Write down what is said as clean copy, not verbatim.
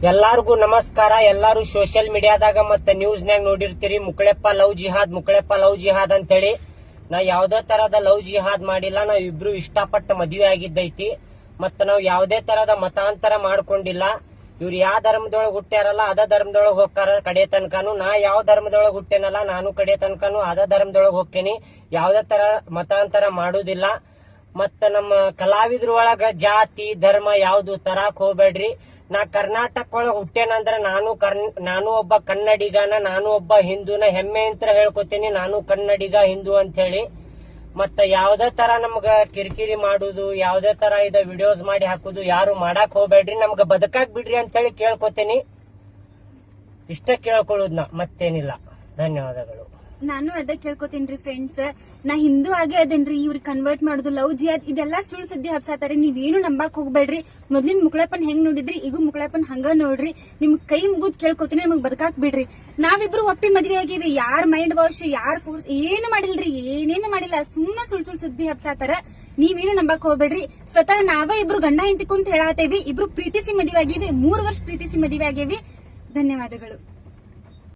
ಎಲ್ಲಾರ್ಗೂ ನಮಸ್ಕಾರ. ಎಲ್ಲಾರು ಸೋಷಿಯಲ್ ಮೀಡಿಯಾದಾಗ ಮತ್ತೆ ನ್ಯೂಸ್ ನಾಗ ನೋಡಿರ್ತೀರಿ ಮುಕ್ಳೆಪ್ಪ ಲವ್ ಜಿಹಾದ್ ಅಂತೇಳಿ. ನಾ ಯಾವ್ದೇ ತರದ ಲವ್ ಜಿಹಾದ್ ಮಾಡಿಲ್ಲ. ನಾವ್ ಇಬ್ರು ಇಷ್ಟಪಟ್ಟ ಮದುವೆ ಆಗಿದ್ದೈತಿ. ಮತ್ತ ನಾವ್ ಯಾವ್ದೇ ತರದ ಮತಾಂತರ ಮಾಡ್ಕೊಂಡಿಲ್ಲ. ಇವ್ರು ಯಾವ ಧರ್ಮದೊಳಗ್ ಹುಟ್ಟ್ಯಾರಲ್ಲ ಅದ ಧರ್ಮದೊಳಗ್ ಹೋಗ್ತಾರ ಕಡೆ ತನಕನು. ನಾ ಯಾವ ಧರ್ಮದೊಳಗ್ ಹುಟ್ಟೇನಲ್ಲ ನಾನು ಕಡೆ ತನಕನು ಅದ ಧರ್ಮದೊಳಗ್ ಹೋಗ್ತೇನಿ. ಯಾವ್ದೇ ತರ ಮತಾಂತರ ಮಾಡುದಿಲ್ಲ. ಮತ್ತ ನಮ್ಮ ಕಲಾವಿದ್ರ ಒಳಗ ಜಾತಿ ಧರ್ಮ ಯಾವ್ದು ತರಾಕ್ ಹೋಗ್ಬೇಡ್ರಿ. ನಾ ಕರ್ನಾಟಕ ಒಳಗ ಹುಟ್ಟೇನಂದ್ರ ನಾನು ಒಬ್ಬ ಕನ್ನಡಿಗನ, ನಾನು ಒಬ್ಬ ಹಿಂದೂನ ಹೆಮ್ಮೆ ಅಂತ ಹೇಳ್ಕೊತೀನಿ. ನಾನು ಕನ್ನಡಿಗ ಹಿಂದೂ ಅಂತ ಹೇಳಿ. ಮತ್ತ ಯಾವ್ದೇ ತರ ನಮ್ಗ ಕಿರಿಕಿರಿ ಮಾಡುದು, ಯಾವ್ದೇ ತರ ವಿಡಿಯೋಸ್ ಮಾಡಿ ಹಾಕುದು ಯಾರು ಮಾಡಾಕ್ ಹೋಗ್ಬೇಡ್ರಿ. ನಮ್ಗ ಬದುಕಾಕ್ ಬಿಡ್ರಿ ಅಂತ ಹೇಳಿ ಕೇಳ್ಕೊತೀನಿ. ಇಷ್ಟ ಕೇಳ್ಕೊಳ್ಳೋದ್ನ ಮತ್ತೇನಿಲ್ಲ. ಧನ್ಯವಾದಗಳು. ನಾನು ಅದ ಕೇಳ್ಕೊತೀನ್ರಿ ಫ್ರೆಂಡ್ಸ್. ನಾ ಹಿಂದೂ ಆಗೇ ಅದೇನ್ರಿ. ಇವ್ರಿಗೆ ಕನ್ವರ್ಟ್ ಮಾಡುದು ಲವ್ ಜಿಹಾದ್ ಇದೆಲ್ಲಾ ಸುಳ್ಳು ಸುದ್ದಿ ಹಬ್ಸಾತಾರೆ. ನೀವೇನು ನಂಬಾಕ್ ಹೋಗ್ಬೇಡ್ರಿ. ಮೊದ್ಲಿನ ಮುಕ್ಳಪ್ಪನ್ ಹೆಂಗ್ ನೋಡಿದ್ರಿ ಈಗ ಮುಕ್ಳಪ್ಪನ್ ಹಂಗ ನೋಡ್ರಿ. ನಿಮ್ ಕೈ ಮುಗಿದ್ ಕೇಳ್ಕೊತೀನಿ, ನಮಗ್ ಬದುಕಾಕ್ ಬಿಡ್ರಿ. ನಾವಿಬ್ರು ಒಪ್ಪಿ ಮದ್ವೆ ಆಗಿವಿ. ಯಾರ್ ಮೈಂಡ್ ವಾಶ್ ಯಾರ್ ಫೋರ್ಸ್ ಏನು ಮಾಡಿಲ್ರಿ, ಏನೇನು ಮಾಡಿಲ್ಲ. ಸುಮ್ಮನೆ ಸುಳ್ಳು ಸುದ್ದಿ ಹಬ್ಸಾತಾರ. ನೀವೇನು ನಂಬಾಕ್ ಹೋಗ್ಬೇಡ್ರಿ. ಸ್ವತಃ ನಾವೇ ಇಬ್ರು ಗಂಡ ಹೆಂಡತಿ ಕುಂತ ಹೇಳತ್ತೇವಿ. ಇಬ್ರು ಪ್ರೀತಿಸಿ ಮದ್ವೆ ಆಗಿವಿ. 3 ವರ್ಷ ಪ್ರೀತಿಸಿ ಮದ್ವೆ ಆಗೇವಿ. ಧನ್ಯವಾದಗಳು.